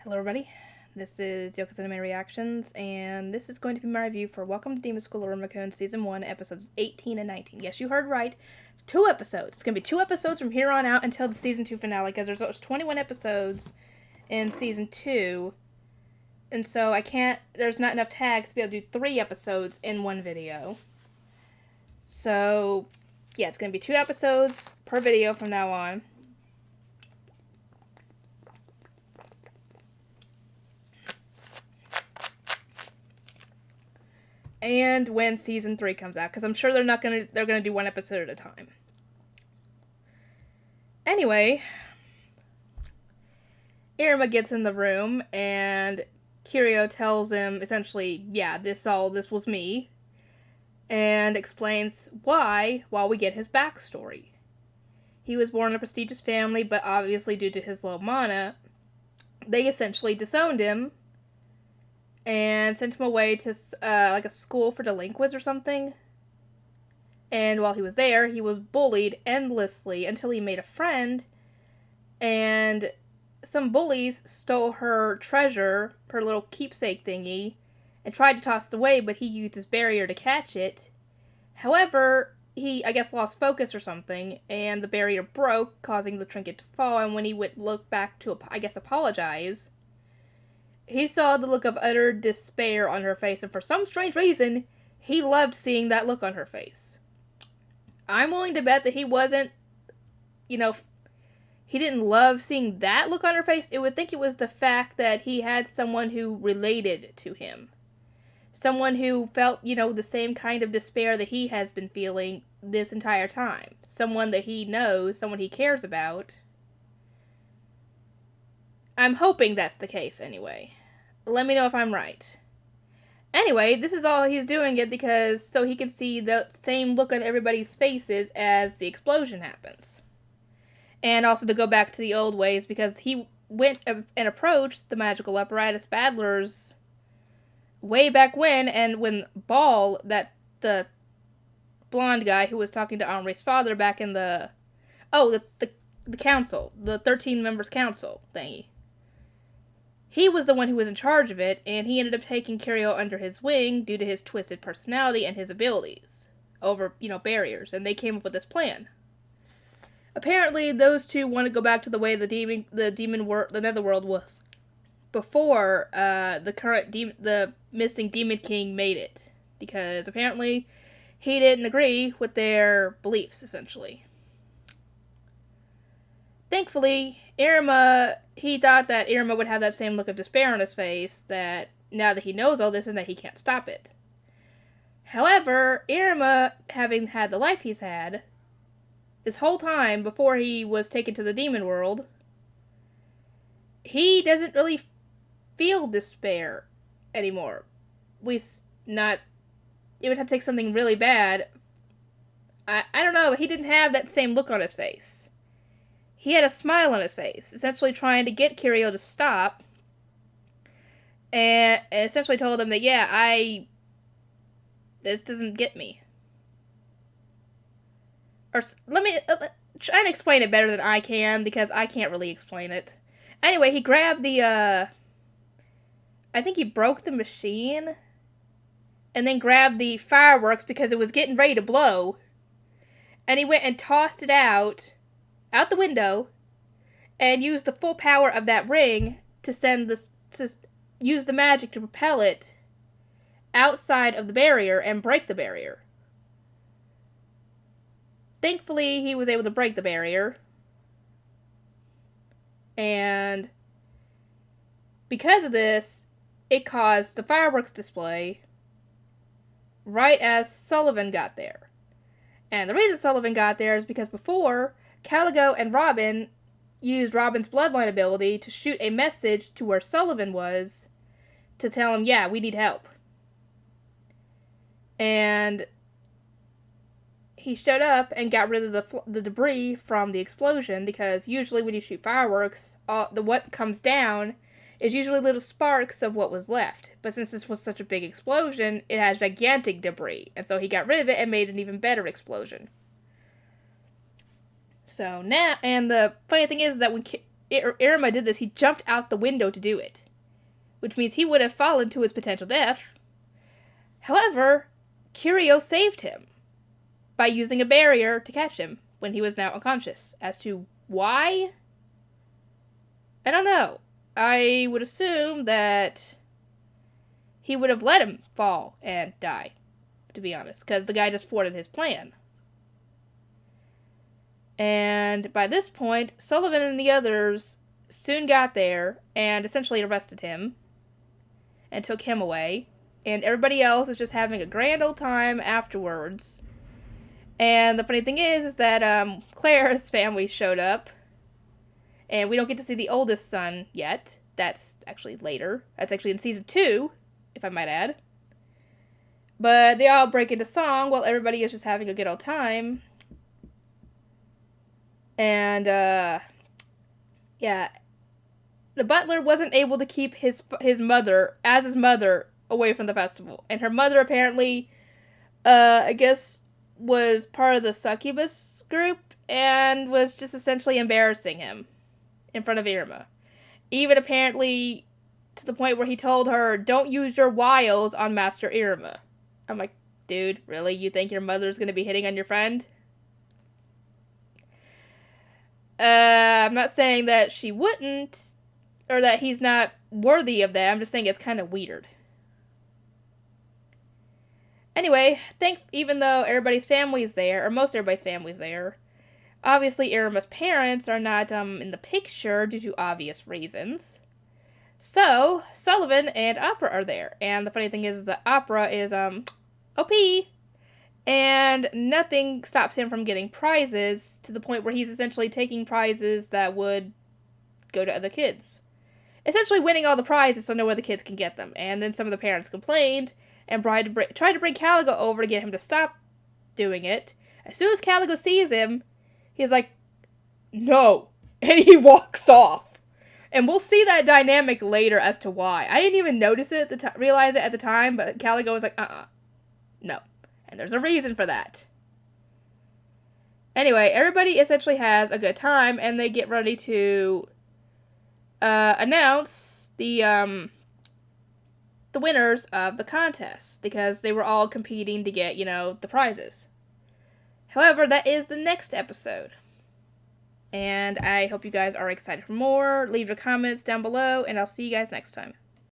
Hello everybody, this is Yoko's Anime Reactions, and this is going to be my review for Welcome to Demon School Iruma Kun Season 1, Episodes 18 and 19. Yes, you heard right, 2 episodes. It's going to be 2 episodes from here on out until the Season 2 finale, because there's 21 episodes in Season 2, and so there's not enough tags to be able to do 3 episodes in one video. So, yeah, it's going to be 2 episodes per video from now on. And when season 3 comes out, because I'm sure they're gonna do 1 episode at a time. Anyway, Iruma gets in the room and Kiryu tells him essentially, yeah, this was me, and explains why while we get his backstory. He was born in a prestigious family, but obviously due to his low mana, they essentially disowned him and sent him away to like a school for delinquents or something. And while he was there, he was bullied endlessly until he made a friend, and some bullies stole her treasure, her little keepsake thingy, and tried to toss it away, but he used his barrier to catch it. However, he, I guess, lost focus or something, and the barrier broke, causing the trinket to fall, and when he would look back to, I guess, apologize, he saw the look of utter despair on her face, and for some strange reason, he loved seeing that look on her face. I'm willing to bet that he wasn't, he didn't love seeing that look on her face. It would think it was the fact that he had someone who related to him. Someone who felt, the same kind of despair that he has been feeling this entire time. Someone that he knows, someone he cares about. I'm hoping that's the case anyway. Let me know if I'm right. Anyway, this is all he's doing it because so he can see the same look on everybody's faces as the explosion happens. And also to go back to the old ways because he went and approached the magical apparatus battlers way back when, and when Ball, the blonde guy who was talking to Henri's father back in the council, the 13 members council thingy. He was the one who was in charge of it, and he ended up taking Kiryu under his wing due to his twisted personality and his abilities over, barriers, and they came up with this plan. Apparently, those two want to go back to the way the netherworld was before the missing Demon King made it, because apparently he didn't agree with their beliefs, essentially. Thankfully, he thought that Iruma would have that same look of despair on his face, that now that he knows all this and that he can't stop it. However, Iruma, having had the life he's had, this whole time before he was taken to the demon world, he doesn't really feel despair anymore. At least not, it would have to take something really bad. I don't know, he didn't have that same look on his face. He had a smile on his face, essentially trying to get Kiryu to stop, and essentially told him that, this doesn't get me. Or, let me try and explain it better than I can, because I can't really explain it. Anyway, he grabbed I think he broke the machine, and then grabbed the fireworks because it was getting ready to blow, and he went and tossed it out the window, and used the full power of that ring to use the magic to propel it outside of the barrier and break the barrier. Thankfully, he was able to break the barrier, and because of this, it caused the fireworks display right as Sullivan got there. And the reason Sullivan got there is because before, Caligo and Robin used Robin's bloodline ability to shoot a message to where Sullivan was to tell him, we need help. And he showed up and got rid of the debris from the explosion, because usually when you shoot fireworks, what comes down is usually little sparks of what was left. But since this was such a big explosion, it has gigantic debris, and so he got rid of it and made an even better explosion. So now, and the funny thing is that when Iruma did this, he jumped out the window to do it, which means he would have fallen to his potential death. However, Kiryu saved him by using a barrier to catch him when he was now unconscious. As to why? I don't know. I would assume that he would have let him fall and die, to be honest, because the guy just thwarted his plan. And by this point, Sullivan and the others soon got there and essentially arrested him and took him away. And everybody else is just having a grand old time afterwards. And the funny thing is that Claire's family showed up. And we don't get to see the oldest son yet. That's actually later. That's actually in season 2, if I might add. But they all break into song while everybody is just having a good old time. And, yeah. The butler wasn't able to keep his mother away from the festival. And her mother apparently, I guess, was part of the succubus group and was just essentially embarrassing him in front of Iruma. Even apparently to the point where he told her, "Don't use your wiles on Master Iruma." I'm like, dude, really? You think your mother's gonna be hitting on your friend? I'm not saying that she wouldn't, or that he's not worthy of that. I'm just saying it's kind of weird. Anyway, even though everybody's family is there, or most everybody's family is there, obviously Iruma's parents are not in the picture due to obvious reasons. So, Sullivan and Opera are there. And the funny thing is that Opera is OP. And nothing stops him from getting prizes, to the point where he's essentially taking prizes that would go to other kids. Essentially winning all the prizes so no other kids can get them. And then some of the parents complained and tried to bring Caligo over to get him to stop doing it. As soon as Caligo sees him, he's like, "No," and he walks off. And we'll see that dynamic later as to why. I didn't even notice it, realize it at the time, but Caligo was like, no. And there's a reason for that. Anyway, everybody essentially has a good time, and they get ready to announce the winners of the contest, because they were all competing to get, the prizes. However, that is the next episode. And I hope you guys are excited for more. Leave your comments down below, and I'll see you guys next time.